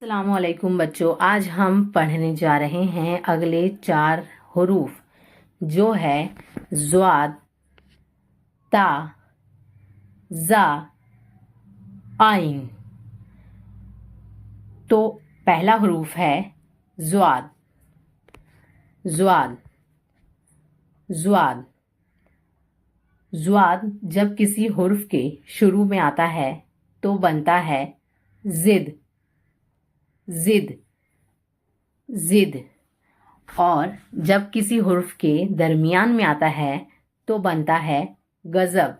السلام علیکم بچوں، آج ہم پڑھنے جا رہے ہیں اگلے 4 حروف جو ہے ضاد، تا، زا، عین۔ تو پہلا حروف ہے ضاد۔ ضاد ضاد ضاد جب کسی حرف کے شروع میں آتا ہے تو بنتا ہے ضد، ضد ضد، اور جب کسی حرف کے درمیان میں آتا ہے تو بنتا ہے غضب،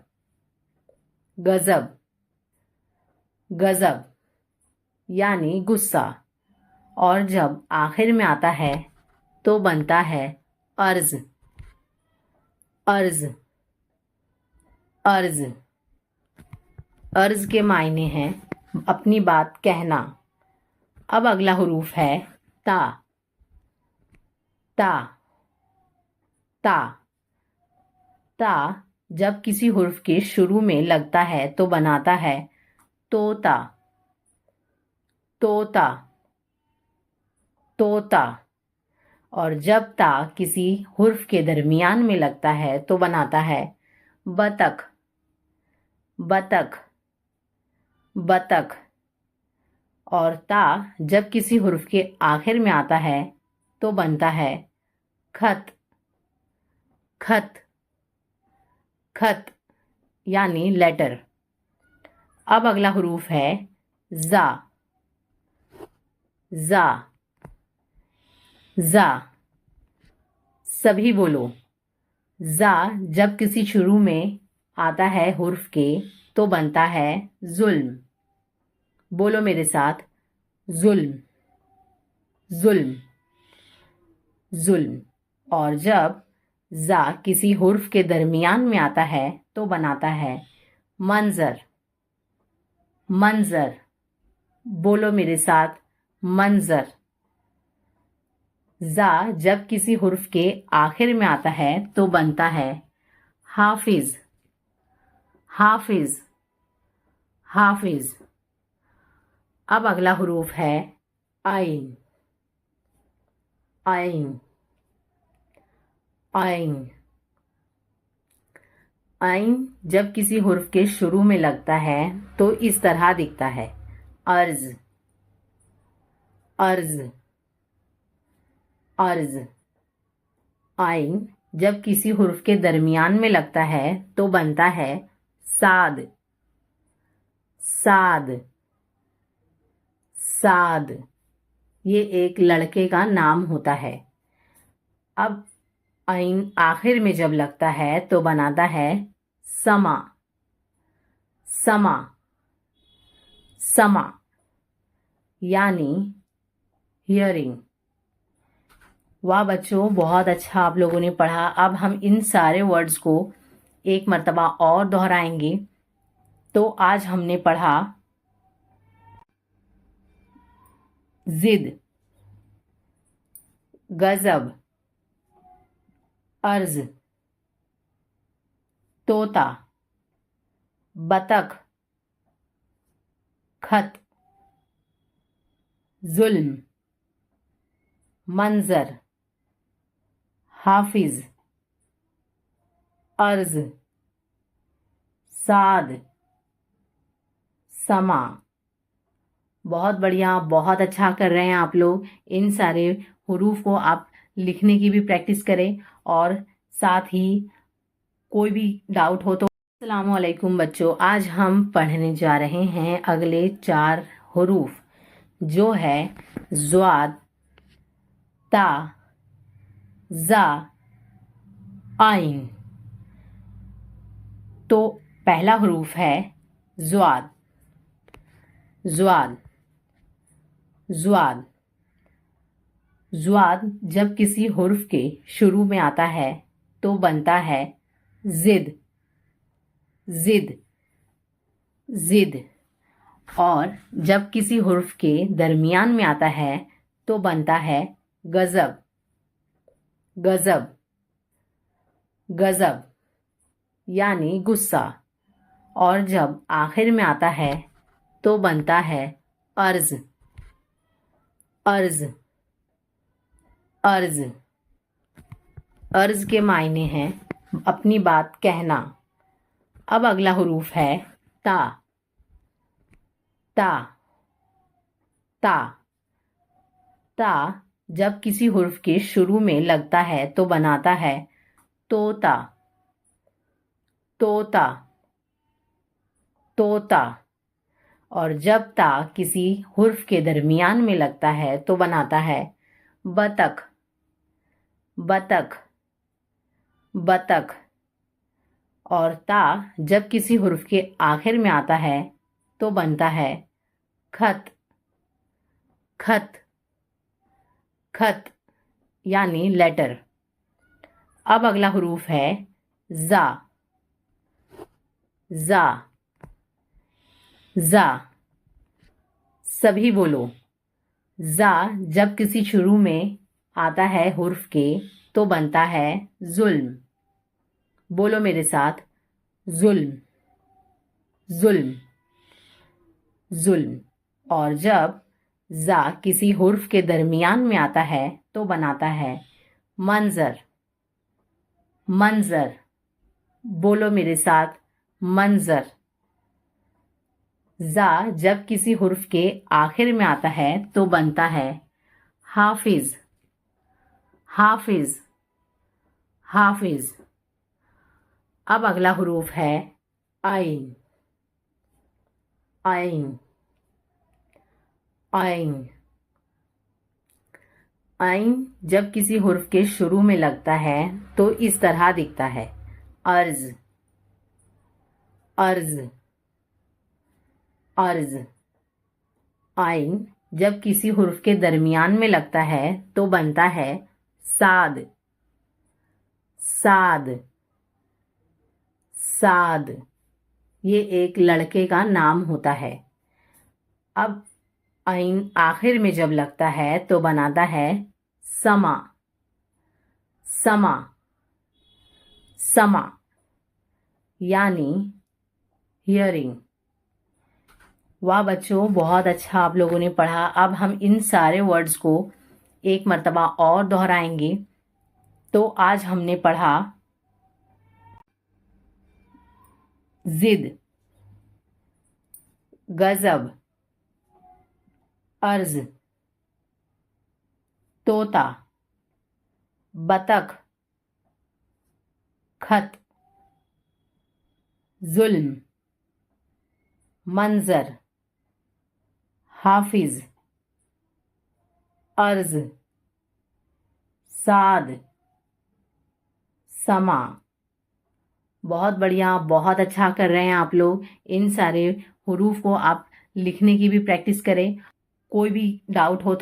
غضب غضب یعنی غصہ، اور جب آخر میں آتا ہے تو بنتا ہے عرض، عرض عرض عرض کے معنی ہیں اپنی بات کہنا۔ اب اگلا حروف ہے تا۔ تا تا تا جب کسی حرف کے شروع میں لگتا ہے تو بناتا ہے طوطا، طوطا طوطا، اور جب تا کسی حرف کے درمیان میں لگتا ہے تو بناتا ہے بطخ، بطخ بطخ، اور تا جب کسی حرف کے آخر میں آتا ہے تو بنتا ہے خط، خط خط یعنی لیٹر۔ اب اگلا حروف ہے زا۔ زا زا سبھی بولو، زا جب کسی شروع میں آتا ہے حرف کے تو بنتا ہے ظلم۔ بولو میرے ساتھ، ظلم، ظلم ظلم، اور جب زا کسی حرف کے درمیان میں آتا ہے تو بناتا ہے منظر، منظر۔ بولو میرے ساتھ، منظر۔ زا جب کسی حرف کے آخر میں آتا ہے تو بنتا ہے حافظ، حافظ حافظ۔ اب اگلا حروف ہے عین۔ عین عین عین جب کسی حرف کے شروع میں لگتا ہے تو اس طرح دکھتا ہے عرض، عرض عرض۔ عین جب کسی حرف کے درمیان میں لگتا ہے تو بنتا ہے صاد، صاد صاد، یہ ایک لڑکے کا نام ہوتا ہے۔ اب عین آخر میں جب لگتا ہے تو بناتا ہے سما، سما سما یعنی ہیئرنگ۔ واہ بچوں، بہت اچھا آپ لوگوں نے پڑھا۔ اب ہم ان سارے ورڈز کو ایک مرتبہ اور دہرائیں گے۔ تو آج ہم نے پڑھا ضد، غضب، عرض، طوطا، بطخ، خط، ظلم، منظر، حافظ، عرض، صاد، سما۔ بہت بڑھیا، بہت اچھا کر رہے ہیں آپ لوگ۔ ان سارے حروف کو آپ لکھنے کی بھی پریکٹس کریں، اور ساتھ ہی کوئی بھی ڈاؤٹ ہو تو السلام علیکم بچوں، آج ہم پڑھنے جا رہے ہیں اگلے 4 حروف جو ہے ضاد، تا، زا، عین۔ تو پہلا حروف ہے ضاد۔ ضاد ضاد ضاد جب کسی حرف کے شروع میں آتا ہے تو بنتا ہے ضد، ضد ضد، اور جب کسی حرف کے درمیان میں آتا ہے تو بنتا ہے غضب، غضب غضب یعنی غصہ، اور جب آخر میں آتا ہے تو بنتا ہے عرض، عرض عرض عرض کے معنی ہیں اپنی بات کہنا. اب اگلا حروف ہے تا. تا تا تا جب کسی حرف کے شروع میں لگتا ہے تو بناتا ہے طوطا. طوطا طوطا. اور جب تا کسی حرف کے درمیان میں لگتا ہے تو بناتا ہے بطخ. بطخ بطخ. اور تا جب کسی حرف کے آخر میں آتا ہے تو بنتا ہے خط. خط خط یعنی لیٹر. اب اگلا حروف ہے زا. زا زا. سبھی بولو. زا جب کسی شروع میں آتا ہے حرف کے تو بنتا ہے ظلم. بولو میرے ساتھ. ظلم ظلم ظلم. اور جب زا کسی حرف کے درمیان میں آتا ہے تو بناتا ہے منظر. منظر. بولو میرے ساتھ. منظر. زا جب کسی حرف کے آخر میں آتا ہے تو بنتا ہے حافظ. حافظ حافظ. اب اگلا حروف ہے عین. عین عین. عین جب کسی حرف کے شروع میں لگتا ہے تو اس طرح دکھتا ہے عرض. عرض عرض. عین جب کسی حرف کے درمیان میں لگتا ہے تو بنتا ہے صاد. صاد صاد. یہ ایک لڑکے کا نام ہوتا ہے. اب عین آخر میں جب لگتا ہے تو بناتا ہے سما. سما سما یعنی ہیئرنگ. واہ بچوں، بہت اچھا آپ لوگوں نے پڑھا. اب ہم ان سارے ورڈز کو ایک مرتبہ اور دہرائیں گے. تو آج ہم نے پڑھا ضد، غضب، عرض، طوطا، بطخ، خط، ظلم، منظر، حافظ، عرض، صاد، سما. بہت بڑھیا، بہت اچھا کر رہے ہیں آپ لوگ. ان سارے حروف کو آپ لکھنے کی بھی پریکٹس کریں. کوئی بھی ڈاؤٹ ہو تو